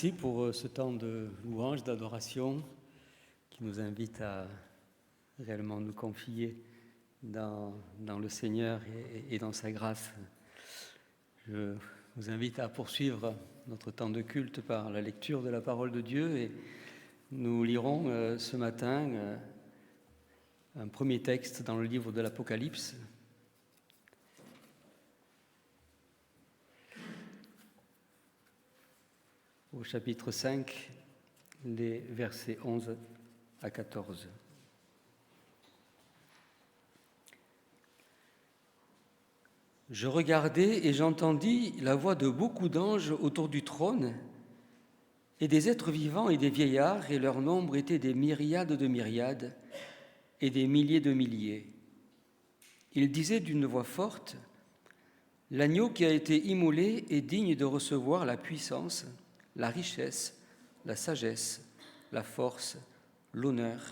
merci pour ce temps de louange, d'adoration qui nous invite à réellement nous confier dans le Seigneur et dans sa grâce. Je vous invite à poursuivre notre temps de culte par la lecture de la parole de Dieu et nous lirons ce matin un premier texte dans le livre de l'Apocalypse. Au chapitre 5, les versets 11 à 14. Je regardai et j'entendis la voix de beaucoup d'anges autour du trône et des êtres vivants et des vieillards, et leur nombre était des myriades de myriades et des milliers de milliers. Ils disaient d'une voix forte, « L'agneau qui a été immolé est digne de recevoir la puissance, la richesse, la sagesse, la force, l'honneur,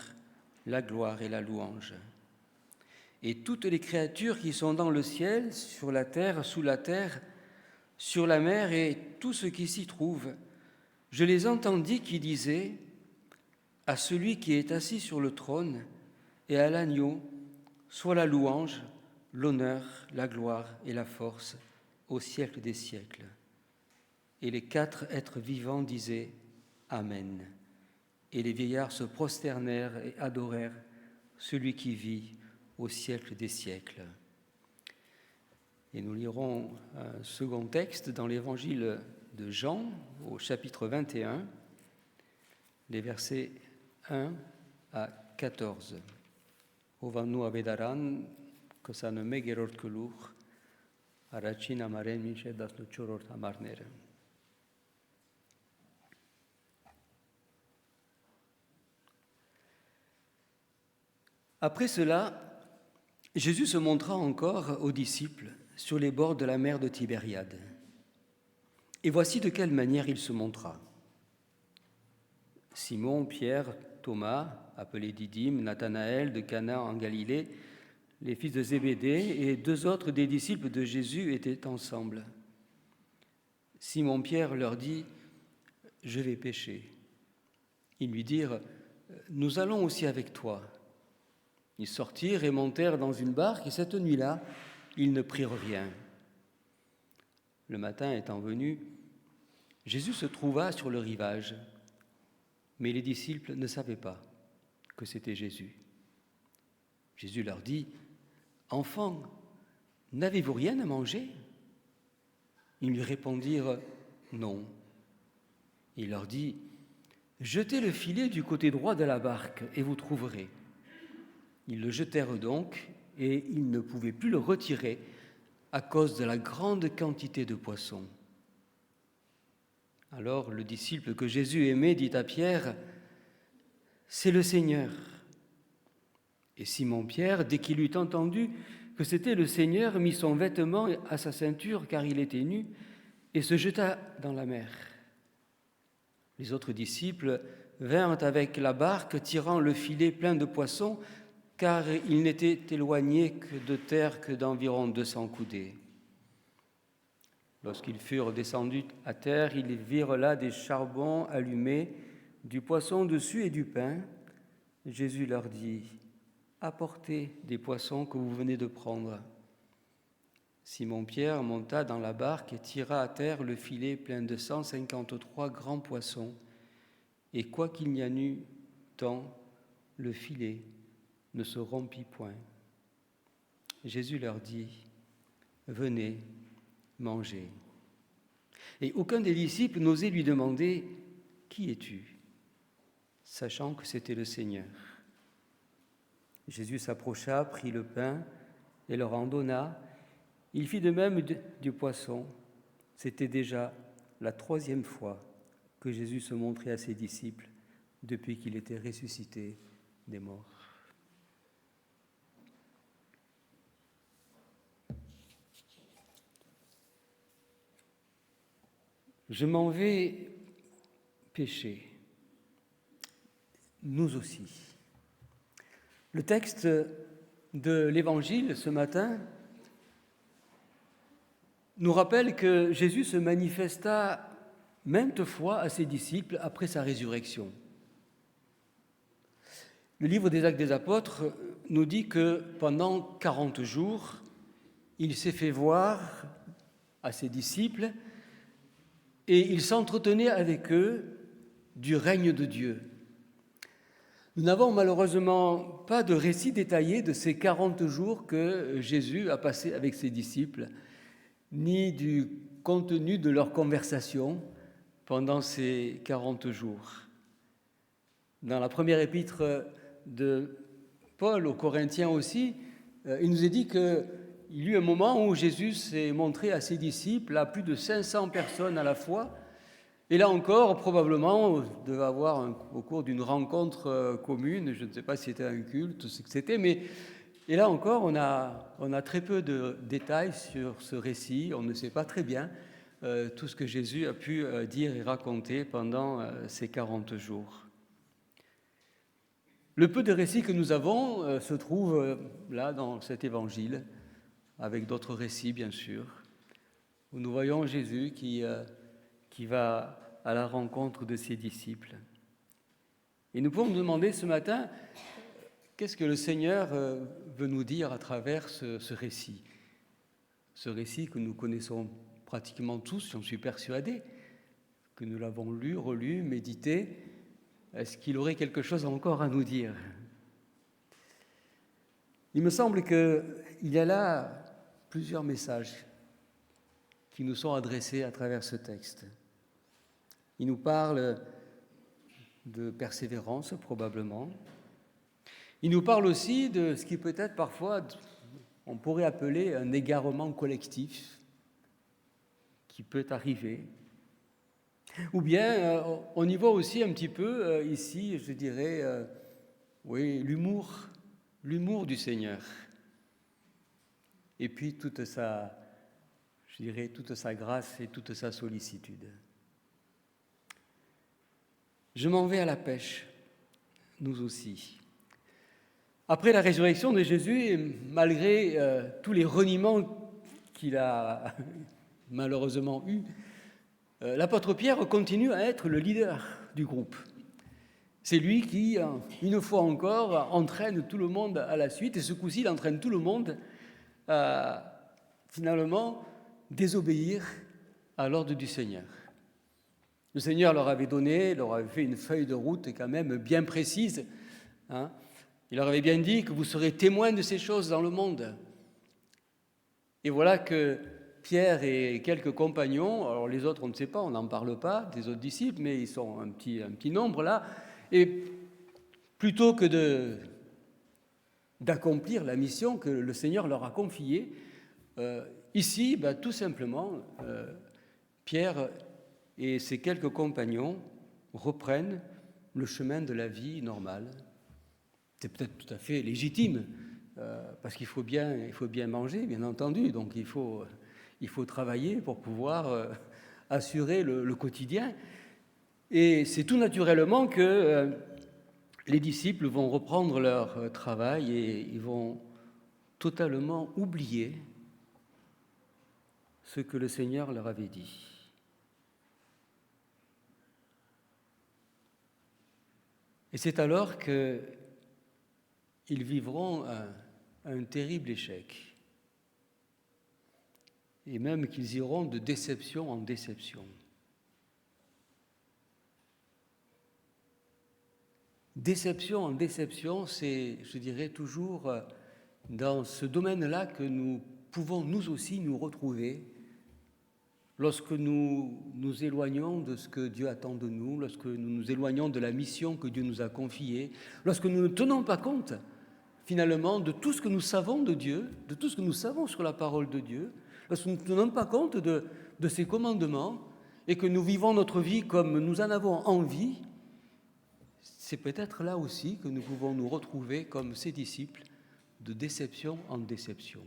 la gloire et la louange. Et toutes les créatures qui sont dans le ciel, sur la terre, sous la terre, sur la mer et tout ce qui s'y trouve, je les entendis qui disaient à celui qui est assis sur le trône et à l'agneau, soit la louange, l'honneur, la gloire et la force au siècle des siècles. Et les 4 êtres vivants disaient Amen. Et les vieillards se prosternèrent et adorèrent celui qui vit au siècle des siècles. Et nous lirons un second texte dans l'évangile de Jean, au chapitre 21, les versets 1 à 14. Ovannu avedaran, que ça ne megerort que l'our, arachin amaren minche das no chorort amarnere. Après cela, Jésus se montra encore aux disciples sur les bords de la mer de Tibériade. Et voici de quelle manière il se montra. Simon, Pierre, Thomas, appelé Didyme, Nathanaël de Cana en Galilée, les fils de Zébédée et 2 autres des disciples de Jésus étaient ensemble. Simon-Pierre leur dit « Je vais pêcher ». Ils lui dirent « Nous allons aussi avec toi ». Ils sortirent et montèrent dans une barque, et cette nuit-là, ils ne prirent rien. Le matin étant venu, Jésus se trouva sur le rivage, mais les disciples ne savaient pas que c'était Jésus. Jésus leur dit, « Enfants, n'avez-vous rien à manger ?» Ils lui répondirent, « Non. » Il leur dit, « Jetez le filet du côté droit de la barque, et vous trouverez. » Ils le jetèrent donc, et ils ne pouvaient plus le retirer à cause de la grande quantité de poissons. Alors le disciple que Jésus aimait dit à Pierre, « C'est le Seigneur. » Et Simon-Pierre, dès qu'il eut entendu que c'était le Seigneur, mit son vêtement à sa ceinture, car il était nu, et se jeta dans la mer. Les autres disciples vinrent avec la barque, tirant le filet plein de poissons, car ils n'étaient éloignés de terre que d'environ 200 coudées. Lorsqu'ils furent descendus à terre, ils virent là des charbons allumés, du poisson dessus et du pain. Jésus leur dit, « Apportez des poissons que vous venez de prendre. » Simon-Pierre monta dans la barque et tira à terre le filet plein de 153 grands poissons. Et quoiqu'il n'y en eût tant, le filet ne se rompit point. Jésus leur dit, « Venez, mangez. » Et aucun des disciples n'osait lui demander, « Qui es-tu ?» sachant que c'était le Seigneur. Jésus s'approcha, prit le pain et leur en donna. Il fit de même du poisson. C'était déjà la 3e fois que Jésus se montrait à ses disciples depuis qu'il était ressuscité des morts. Je m'en vais pêcher. Nous aussi. Le texte de l'Évangile ce matin nous rappelle que Jésus se manifesta maintes fois à ses disciples après sa résurrection. Le livre des Actes des Apôtres nous dit que pendant 40 jours, il s'est fait voir à ses disciples et il s'entretenait avec eux du règne de Dieu. Nous n'avons malheureusement pas de récit détaillé de ces 40 jours que Jésus a passés avec ses disciples, ni du contenu de leur conversation pendant ces 40 jours. Dans la première épître de Paul aux Corinthiens aussi, il nous est dit qu'il y a eu un moment où Jésus s'est montré à ses disciples, à plus de 500 personnes à la fois. Et là encore, probablement, on devait avoir au cours d'une rencontre commune, je ne sais pas si c'était un culte, ce que c'était, mais et là encore, on a très peu de détails sur ce récit, on ne sait pas très bien tout ce que Jésus a pu dire et raconter pendant ces 40 jours. Le peu de récits que nous avons se trouve là dans cet évangile, avec d'autres récits bien sûr, où nous voyons Jésus qui va à la rencontre de ses disciples. Et nous pouvons nous demander ce matin, qu'est-ce que le Seigneur veut nous dire à travers ce récit? Ce récit que nous connaissons pratiquement tous, j'en suis persuadé, que nous l'avons lu, relu, médité. Est-ce qu'il aurait quelque chose encore à nous dire? Il me semble qu'il y a là plusieurs messages qui nous sont adressés à travers ce texte. Il nous parle de persévérance, probablement. Il nous parle aussi de ce qui peut-être parfois, on pourrait appeler un égarement collectif qui peut arriver. Ou bien, on y voit aussi un petit peu, ici, je dirais, oui, l'humour du Seigneur. Et puis toute sa grâce et toute sa sollicitude. Je m'en vais à la pêche, nous aussi. Après la résurrection de Jésus, et malgré tous les reniements qu'il a malheureusement eus, l'apôtre Pierre continue à être le leader du groupe. C'est lui qui, une fois encore, entraîne tout le monde à la suite, et ce coup-ci, il entraîne tout le monde à, finalement, désobéir à l'ordre du Seigneur. Le Seigneur leur avait fait une feuille de route quand même bien précise. Il leur avait bien dit que vous serez témoins de ces choses dans le monde. Et voilà que Pierre et quelques compagnons, alors les autres on ne sait pas, on n'en parle pas, des autres disciples, mais ils sont un petit nombre là, et plutôt que d'accomplir la mission que le Seigneur leur a confiée, ici, tout simplement, Pierre et ses quelques compagnons reprennent le chemin de la vie normale. C'est peut-être tout à fait légitime, parce qu'il faut bien manger, bien entendu, donc il faut travailler pour pouvoir assurer le quotidien. Et c'est tout naturellement que les disciples vont reprendre leur travail et ils vont totalement oublier ce que le Seigneur leur avait dit. Et c'est alors qu'ils vivront un terrible échec. Et même qu'ils iront de déception en déception. Déception en déception, c'est, je dirais, toujours dans ce domaine-là que nous pouvons nous aussi nous retrouver lorsque nous nous éloignons de ce que Dieu attend de nous, lorsque nous nous éloignons de la mission que Dieu nous a confiée, lorsque nous ne tenons pas compte, finalement, de tout ce que nous savons de Dieu, de tout ce que nous savons sur la parole de Dieu, lorsque nous ne tenons pas compte de ses commandements et que nous vivons notre vie comme nous en avons envie, c'est peut-être là aussi que nous pouvons nous retrouver comme ces disciples de déception en déception.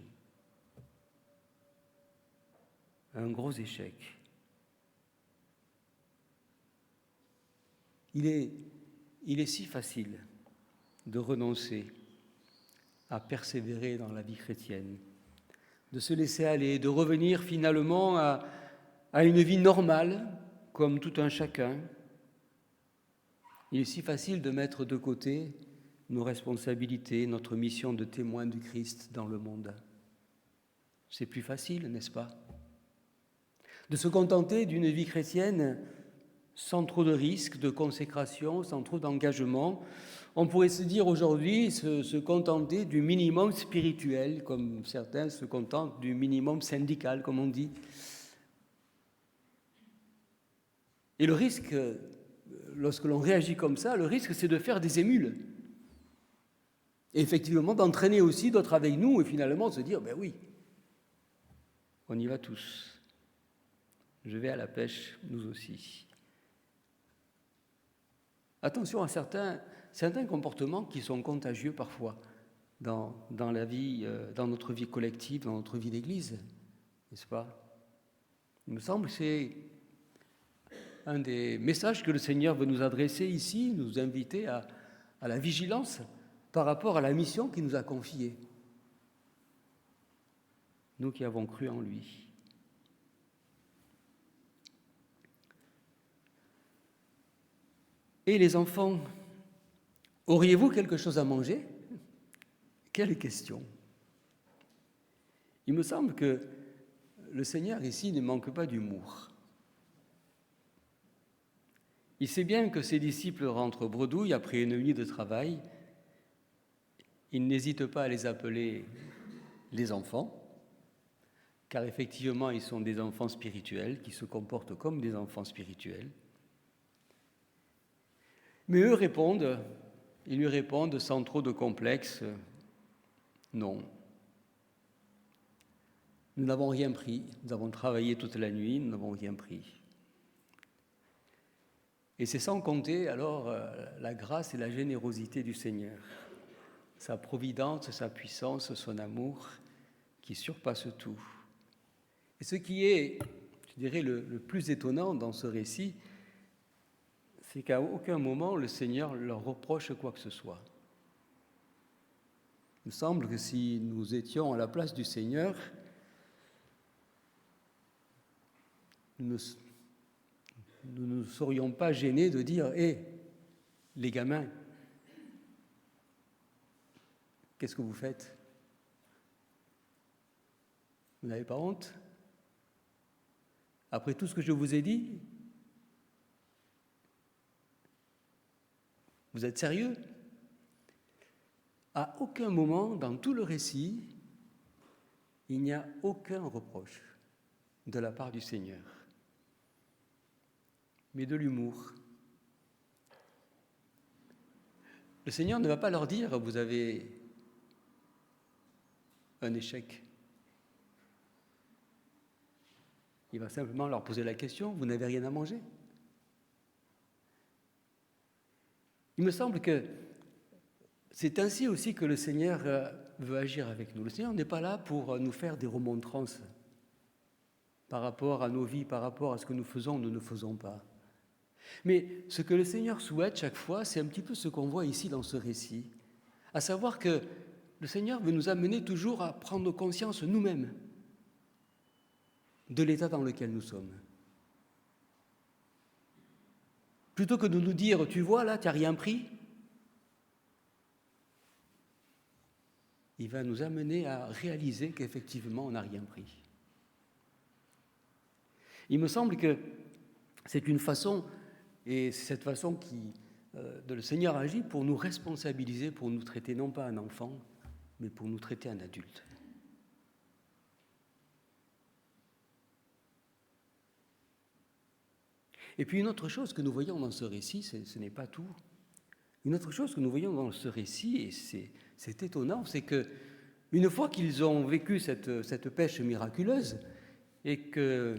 Un gros échec. Il est si facile de renoncer à persévérer dans la vie chrétienne, de se laisser aller, de revenir finalement à une vie normale, comme tout un chacun, il est si facile de mettre de côté nos responsabilités, notre mission de témoin du Christ dans le monde. C'est plus facile, n'est-ce pas? De se contenter d'une vie chrétienne sans trop de risques, de consécration, sans trop d'engagement. On pourrait se dire aujourd'hui, se contenter du minimum spirituel, comme certains se contentent du minimum syndical, comme on dit. Et le risque, lorsque l'on réagit comme ça, le risque, c'est de faire des émules. Et effectivement, d'entraîner aussi d'autres avec nous et finalement de se dire, ben oui, on y va tous. Je vais à la pêche, nous aussi. Attention à certains comportements qui sont contagieux parfois dans la vie, dans notre vie collective, dans notre vie d'église, n'est-ce pas? Il me semble que c'est un des messages que le Seigneur veut nous adresser ici, nous inviter à la vigilance par rapport à la mission qu'il nous a confiée. Nous qui avons cru en lui. Et les enfants, auriez-vous quelque chose à manger? Quelle question! Il me semble que le Seigneur ici ne manque pas d'humour. Il sait bien que ses disciples rentrent bredouilles après une nuit de travail. Il n'hésite pas à les appeler les enfants, car effectivement, ils sont des enfants spirituels qui se comportent comme des enfants spirituels. Mais eux ils lui répondent sans trop de complexe, non. Nous n'avons rien pris, nous avons travaillé toute la nuit, nous n'avons rien pris. Et c'est sans compter alors la grâce et la générosité du Seigneur, sa providence, sa puissance, son amour qui surpasse tout. Et ce qui est, je dirais, le plus étonnant dans ce récit, c'est qu'à aucun moment le Seigneur leur reproche quoi que ce soit. Il me semble que si nous étions à la place du Seigneur, nous ne serions pas gênés de dire « Hé, les gamins, qu'est-ce que vous faites? Vous n'avez pas honte? Après tout ce que je vous ai dit, vous êtes sérieux ?» À aucun moment dans tout le récit, il n'y a aucun reproche de la part du Seigneur, mais de l'humour. Le Seigneur ne va pas leur dire « vous avez un échec ». Il va simplement leur poser la question « vous n'avez rien à manger ?» Il me semble que c'est ainsi aussi que le Seigneur veut agir avec nous. Le Seigneur n'est pas là pour nous faire des remontrances par rapport à nos vies, par rapport à ce que nous faisons ou nous ne faisons pas. Mais ce que le Seigneur souhaite chaque fois, c'est un petit peu ce qu'on voit ici dans ce récit, à savoir que le Seigneur veut nous amener toujours à prendre conscience nous-mêmes de l'état dans lequel nous sommes. Plutôt que de nous dire « tu vois là, tu n'as rien pris », il va nous amener à réaliser qu'effectivement, on n'a rien pris. Il me semble que c'est une façon, et c'est cette façon dont le Seigneur agit pour nous responsabiliser, pour nous traiter non pas un enfant, mais pour nous traiter un adulte. Et puis une autre chose que nous voyons dans ce récit, ce n'est pas tout. Une autre chose que nous voyons dans ce récit, et c'est étonnant, c'est que une fois qu'ils ont vécu cette pêche miraculeuse, et que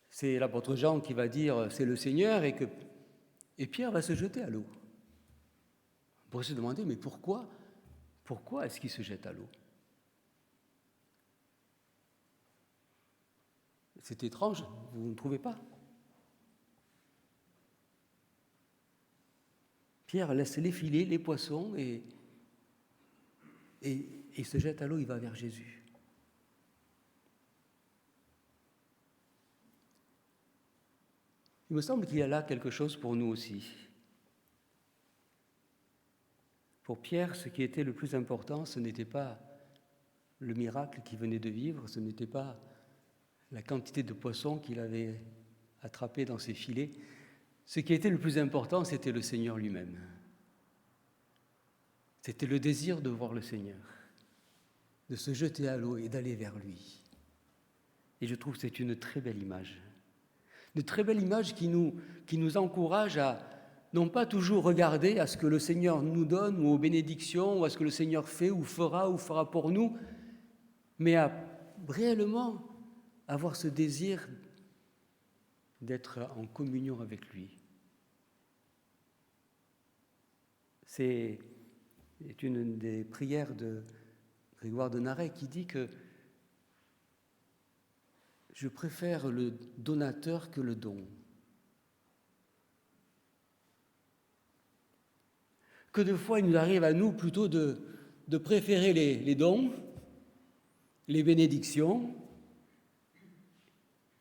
c'est l'apôtre Jean qui va dire c'est le Seigneur, et Pierre va se jeter à l'eau. On pourrait se demander, mais pourquoi est-ce qu'il se jette à l'eau? C'est étrange, vous ne trouvez pas? Pierre laisse les filets, les poissons, et il se jette à l'eau, il va vers Jésus. il me semble qu'il y a là quelque chose pour nous aussi. Pour Pierre, ce qui était le plus important, ce n'était pas le miracle qu'il venait de vivre, ce n'était pas la quantité de poissons qu'il avait attrapés dans ses filets. Ce qui était le plus important, c'était le Seigneur lui-même. C'était le désir de voir le Seigneur, de se jeter à l'eau et d'aller vers lui. Et je trouve que c'est une très belle image. Une très belle image qui nous encourage à non pas toujours regarder à ce que le Seigneur nous donne ou aux bénédictions ou à ce que le Seigneur fait ou fera pour nous, mais à réellement avoir ce désir d'être en communion avec lui. C'est une des prières de Grégoire de Narey qui dit que je préfère le donateur que le don. Que de fois il nous arrive à nous plutôt de préférer les dons, les bénédictions,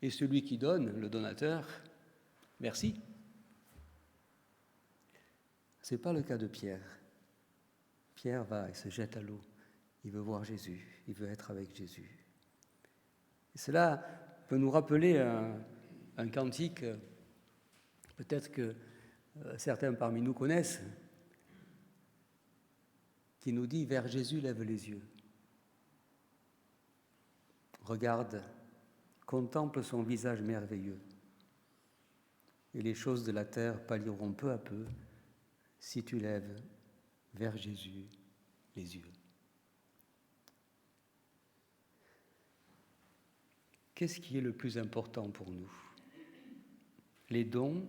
et celui qui donne, le donateur, merci. Ce n'est pas le cas de Pierre. Pierre va et se jette à l'eau. Il veut voir Jésus, il veut être avec Jésus. Et cela peut nous rappeler un cantique, peut-être que certains parmi nous connaissent, qui nous dit « Vers Jésus, lève les yeux. Regarde, contemple son visage merveilleux. Et les choses de la terre pâliront peu à peu si tu lèves vers Jésus les yeux. » Qu'est-ce qui est le plus important pour nous? Les dons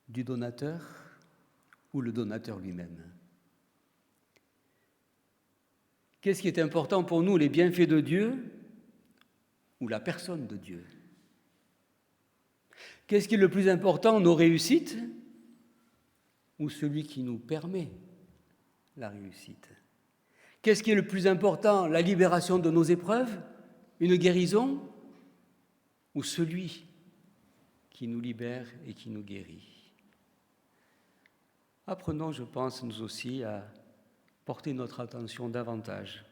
du donateur ou le donateur lui-même? Qu'est-ce qui est important pour nous, les bienfaits de Dieu ou la personne de Dieu? Qu'est-ce qui est le plus important, nos réussites ou celui qui nous permet la réussite? Qu'est-ce qui est le plus important, la libération de nos épreuves, une guérison ou celui qui nous libère et qui nous guérit? Apprenons, je pense, nous aussi à porter notre attention davantage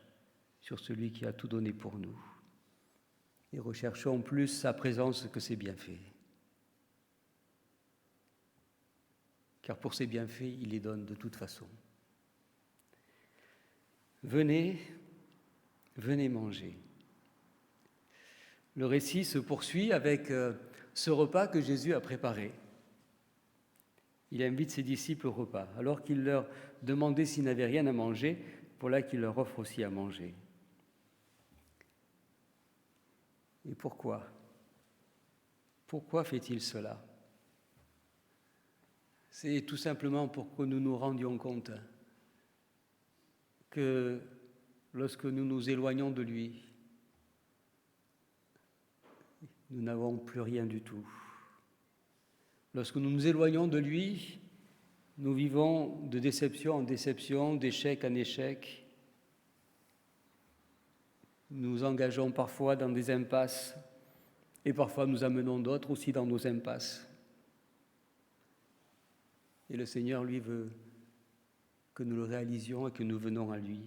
sur celui qui a tout donné pour nous et recherchons plus sa présence que ses bienfaits. Car pour ses bienfaits, il les donne de toute façon. Venez, venez manger. Le récit se poursuit avec ce repas que Jésus a préparé. Il invite ses disciples au repas. Alors qu'il leur demandait s'ils n'avaient rien à manger, voilà qu'il leur offre aussi à manger. Et pourquoi? Pourquoi fait-il cela? C'est tout simplement pour que nous nous rendions compte que lorsque nous nous éloignons de lui, nous n'avons plus rien du tout. Lorsque nous nous éloignons de lui, nous vivons de déception en déception, d'échec en échec. Nous nous engageons parfois dans des impasses et parfois nous amenons d'autres aussi dans nos impasses. Et le Seigneur, lui, veut que nous le réalisions et que nous venons à lui,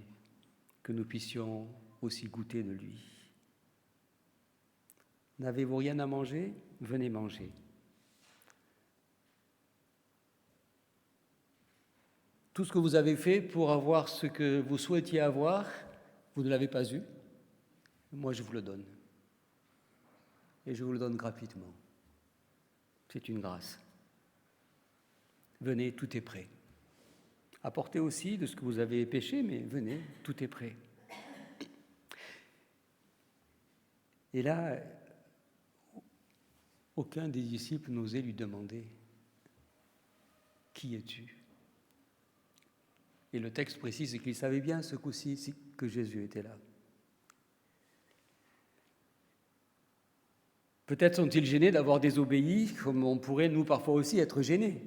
que nous puissions aussi goûter de lui. N'avez-vous rien à manger? Venez manger. Tout ce que vous avez fait pour avoir ce que vous souhaitiez avoir, vous ne l'avez pas eu. Moi, je vous le donne. Et je vous le donne gratuitement. C'est une grâce. Venez, tout est prêt. Apportez aussi de ce que vous avez péché, mais venez, tout est prêt. Et là, aucun des disciples n'osait lui demander « Qui es-tu » Et le texte précise qu'il savait bien ce coup-ci que Jésus était là. Peut-être sont-ils gênés d'avoir désobéi, comme on pourrait, nous, parfois aussi être gênés,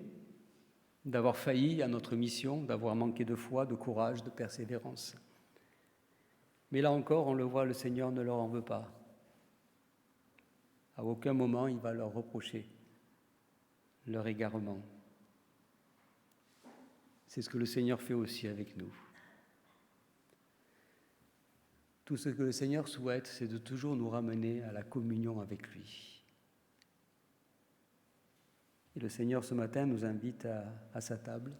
d'avoir failli à notre mission, d'avoir manqué de foi, de courage, de persévérance. Mais là encore, on le voit, le Seigneur ne leur en veut pas. À aucun moment, il va leur reprocher leur égarement. C'est ce que le Seigneur fait aussi avec nous. Tout ce que le Seigneur souhaite, c'est de toujours nous ramener à la communion avec lui. Et le Seigneur, ce matin, nous invite à sa table,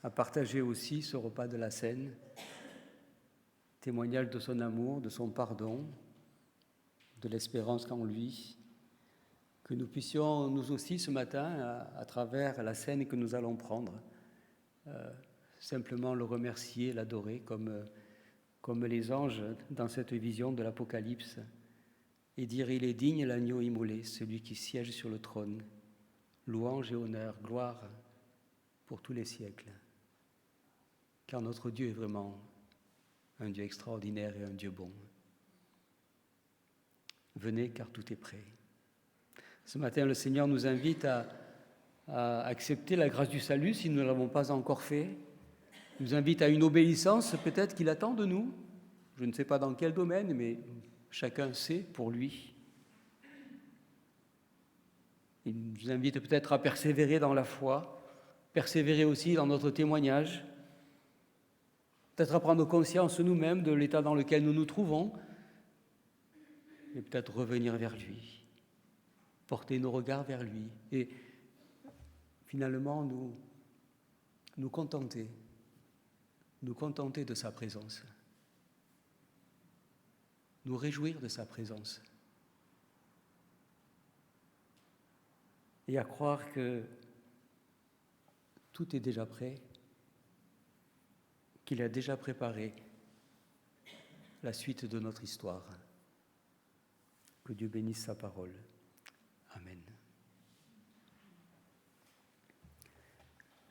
à partager aussi ce repas de la Cène, témoignage de son amour, de son pardon, de l'espérance qu'en lui, que nous puissions, nous aussi, ce matin, à travers la Cène que nous allons prendre, simplement le remercier, l'adorer, comme les anges dans cette vision de l'Apocalypse, et dire « Il est digne l'agneau immolé, celui qui siège sur le trône, louange et honneur, gloire pour tous les siècles. » Car notre Dieu est vraiment un Dieu extraordinaire et un Dieu bon. Venez, car tout est prêt. Ce matin, le Seigneur nous invite à accepter la grâce du salut si nous ne l'avons pas encore fait. Il nous invite à une obéissance peut-être qu'il attend de nous. Je ne sais pas dans quel domaine, mais chacun sait pour lui. Il nous invite peut-être à persévérer dans la foi, persévérer aussi dans notre témoignage, peut-être à prendre conscience nous-mêmes de l'état dans lequel nous nous trouvons, et peut-être revenir vers lui, porter nos regards vers lui, et finalement nous contenter de sa présence, nous réjouir de sa présence, et à croire que tout est déjà prêt, qu'il a déjà préparé la suite de notre histoire. Que Dieu bénisse sa parole. Amen.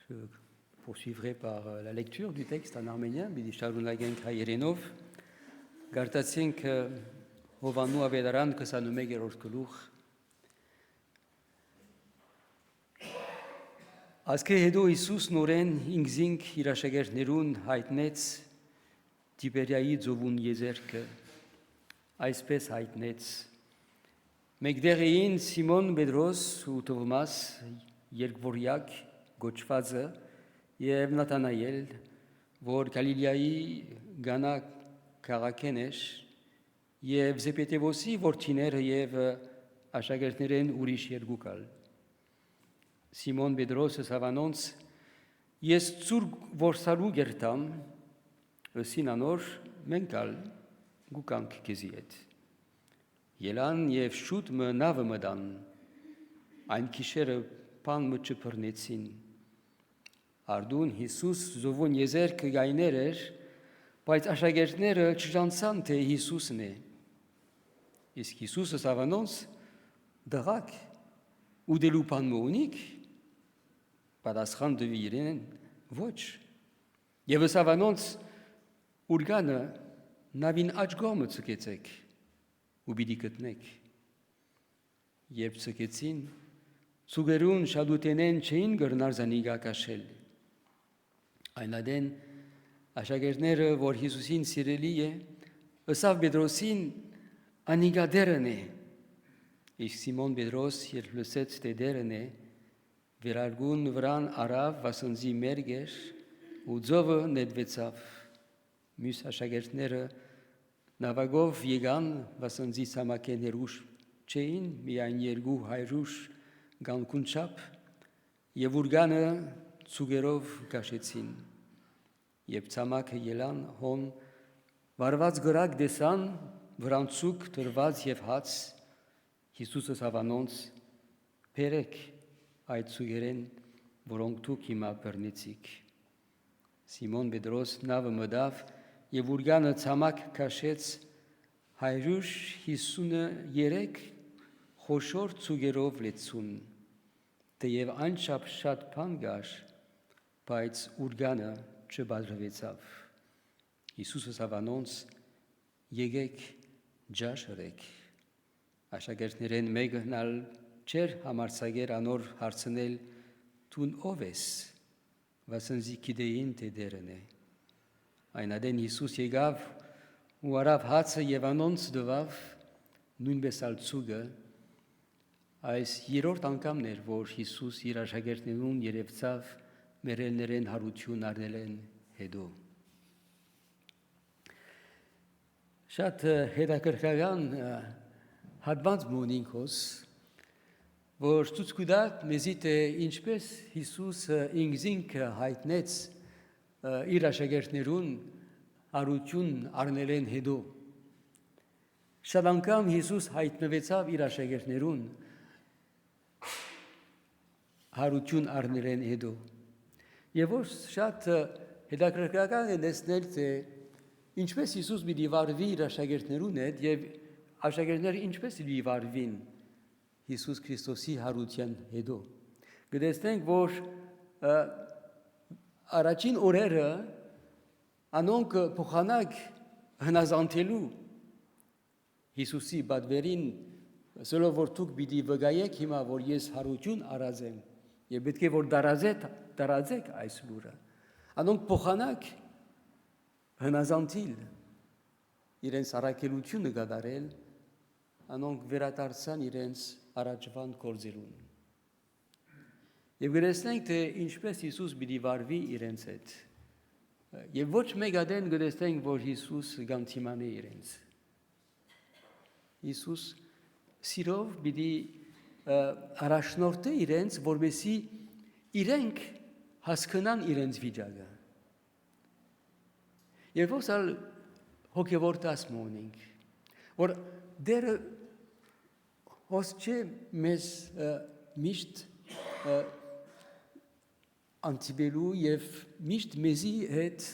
Je poursuivrai par la lecture du texte en arménien. Bidisharunagen Khayerenov. Gartatsink Hovanu Avedaran que ça nous met Gerorkuluch. Ասկե հետո Հիսուս նորեն ինքզինք իր աշակերտներուն հայտնեց Տիբերիայի ծովուն եզերքը, այսպես հայտնեց. Մեկտեղ էին Սիմոն Պետրոս ու Թովմաս երկվորյակ գոչվածը և Նաթանայել, որ Գալիլեայի Գանա քաղաքեն էր, և Զեբեդեոսի որդիները և աշակերտներեն ուրիշ երկու կալ. Սիմոն Պետրոսը սավանոնց ես ծուր որսալու գերտամ, ըսին անոր մենք ալ գուկանք քեզի հետ. Ելան և շուտ մը նավը մտան, այն քիշերը բան մը չփռնեցին. Արդուն Հիսուս զովուն եզերքը գայներ էր, բայց աշակերտները չջանցան, թե Հիսուսն է. Իսկ Հիսուսը սավանոնց դղակ ուդելու բան մը ունիք, պատասխան տվի իրեն ոչ. Եվ սավանոնց ուրգանը նավին աջ կողմը ցկեցեք ու պիտի գտնեք. Երբ ցկեցին, ցուգերուն շադուտենեն չէին գրնար զանիգա կաշել. Այնադեն աշակերտները, որ Հիսուսին սիրելի է, ըսավ Պետրոսին անիգա դերն է. Իսկ Սիմոն Պետրոս երբ լսեց թե դերն է, վերարգուն վրան արավ վասնզի մերգեր ու ձովը նետվեցավ. Մյուս աշակերտները նավագով եկան վասնզի սամակեն հերուշ չէին, միայն 200 գանքուն չափ, և ուրգանը ցուգերով կաշեցին. Երբ ցամաքը ելան հոն, վարված գրակ դեսան, վրան ցուգ դրված և հաց, Հիսուսը սավանոնց բերեք այդ ցուգերեն, որոնք դուք հիմա բռնեցիք. Սիմոն Պետրոս նավը մտավ և ուրգանը ցամաք քաշեց 153 խոշոր ցուգերով լեցուն, թեև անչափ շատ բան կար, բայց ուրգանը չբաժանվեցավ. Հիսուսը սավանոնց եկեք ջաշրեք. Աշակերտներեն մեկն ալ չեր համարձակեր անոր հարցնել «Տուն ով ես», վասնզի գիտեին թե դերն է. Այնադեն Հիսուս եկավ ու արավ հացը և անոնց տվավ, նույնպես ալ ցուգը, Այս երրորդ անգամն էր, որ Հիսուս իր աշակերտներուն երևցավ մերելներեն հարություն առնելեն հետո։ Շատ հետաքրքրական հատված մունինքոս, որ ցույց կտա մեզի թե ինչպես Հիսուսը ինքզինքը հայտնեց իր աշակերտներուն հարություն առնելեն հետո։ Շատ անգամ Հիսուս հայտնվեցավ իր աշակերտներուն հարություն առնելեն հետո։ Եվ որ շատ հետաքրքրական է տեսնել, թե ինչպես Հիսուս պիտի վարվի իր աշակերտներուն հետ եւ աշակերտները ինչպես պիտի վարվին Հիսուս Քրիստոսի հարության հետո։ Գտեսնենք, որ առաջին օրերը անոնք փոխանակ հնազանդելու Հիսուսի բادرին ասելով, որ դուք պիտի վկայեք հիմա, որ ես հարություն արած եմ եւ պետք է որ տարածեք այս լուրը։ Անոնք փոխանակ հնազանդիլ իրենց առաքելությունը կատարել, անոնք վերադարձան իրենց առաջվան գործերուն։ Եվ գտեսնենք, թե ինչպես Հիսուս պիտի վարվի իրենց հետ։ Եվ ոչ մեկ ադեն գտեսնենք, որ Հիսուս գանթիմանե իրենց։ Հիսուս սիրով պիտի առաջնորդե իրենց, որպեսզի իրենք հասկանան իրենց վիճակը։ Եվ ոսալ հոգևոր դասում ունենք, որ դերը ոս չէ մեզ միշտ անտիբելու եւ միշտ մեզի հետ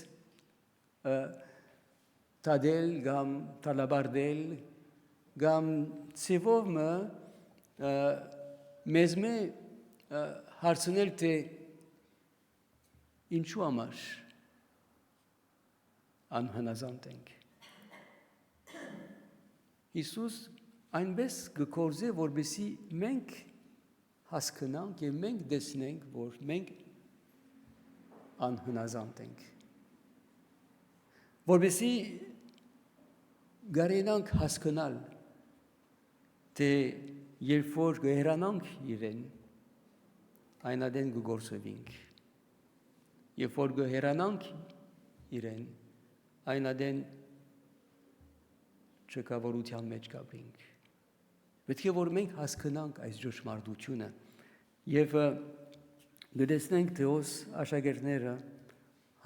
տադել կամ տալաբարդել կամ ծևով մեզ հարցնել, թե ինչու համար անհնազանդ ենք։ Հիսուս այնպես կգործե, որպեսզի մենք հասկանանք եւ մենք տեսնենք, որ մենք անհնազանդ ենք։ Որպեսզի կարենանք հասկանալ, թե երբ որ կհեռանանք իրեն, այնադեն կգործվենք։ Երբ որ կհեռանանք իրեն, այնադեն չկավորության մեջ կապրենք։ Պետք է որ մենք հասկանանք այս ճշմարտությունը եւ գտեսնենք, թե ոս աշակերտները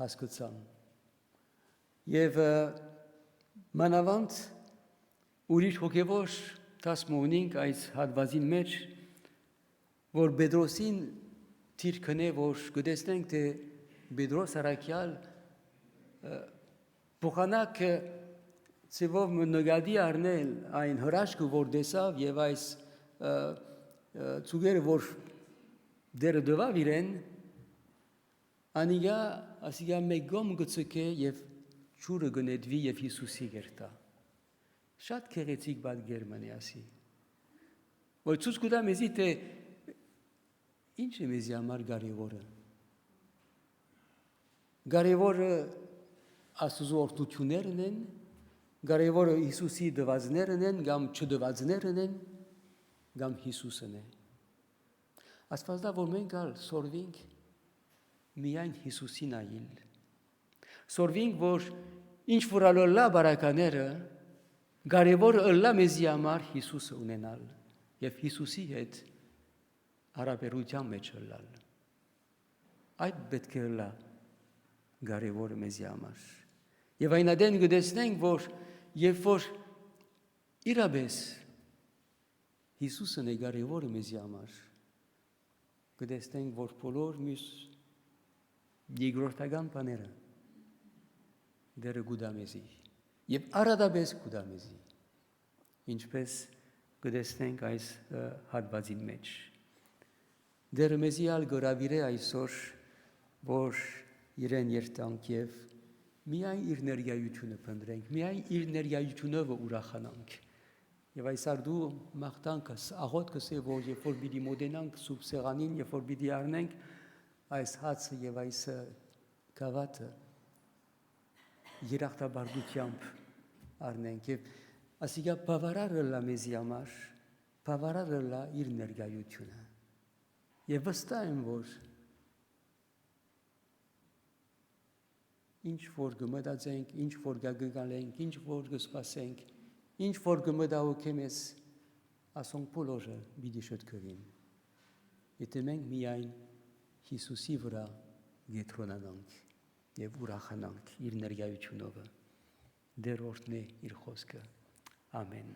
հասկացան։ Եվ մանավանդ ուրիշ հոգևոր դասում ունենք այս հատվածին մեջ, որ Պետրոսին թիրքն է, որ գտեսնենք, թե Պետրոս առաքյալ փոխանակ ծևով նկատի առնել այն հրաշքը, որ տեսավ եւ այս ծուգերը, որ դերը դվավ իրեն, ասիգա մեկ գոմ գծկե եւ ջուրը գնեդվի եւ Հիսուսի գերտա։ Շատ քեղեցիկ բادرգեր մնի ասի։ Որ ցույց կտա մեզի, թե ինչ է մեզի համար կարևորը։ Կարևորը Աստծո օրհնություններն են, կարևորը Հիսուսի դվածներն են, կամ չդվածներն են, կամ Հիսուսն է։ Աստվածա, որ մենք սորվենք միայն Հիսուսին այլ։ Սորվենք, որ ինչ որ ալոլա բարակաները, կարևորը ըլլա մեզի համար Հիսուսը ունենալ եւ Հիսուսի հետ հարաբերության մեջ ըլլալ։ Այդ պետք է ըլլա կարևորը մեզի համար։ Եվ այնադեն գտեսնենք, որ երբ որ իրապես Հիսուսն է կարևորը մեզի համար, գտեսնենք, որ բոլոր մյուս երկրորդական բաները դերը գուտա մեզի եւ արադապես գուտա մեզի, ինչպես գտեսնենք այս հատվածին մեջ։ Դերը մեզի ալ գրավիրե այսօր, որ իրեն երտանք եւ միայն իր ներկայությունը փնտրենք, միայն իր ներկայությունով ուրախանանք։ Եվ այս արդու մաղթանքս, աղոթքս է, որ երբ որ պիտի մոտենանք սուրբ սեղանին, երբ որ պիտի առնենք այս հացը եւ այս գավաթը, երախտաբարդությամբ առնենք եւ ասիկա բավարարը լա մեզի համար, բավարարելա իր ներկայությունը։ Եվ վստահ եմ, որ ինչ որ կմտածենք, ինչ որ կգալենք, ինչ որ կսպասենք, ինչ որ կմտահոգե մեզ, ասոնք բոլորը պիտի շտկվին։ Եթե մենք միայն Հիսուսի վրա գետրոնանանք եւ ուրախանանք իր ներկայությունով, դեր օրհնե իր խոսքը։ Ամեն։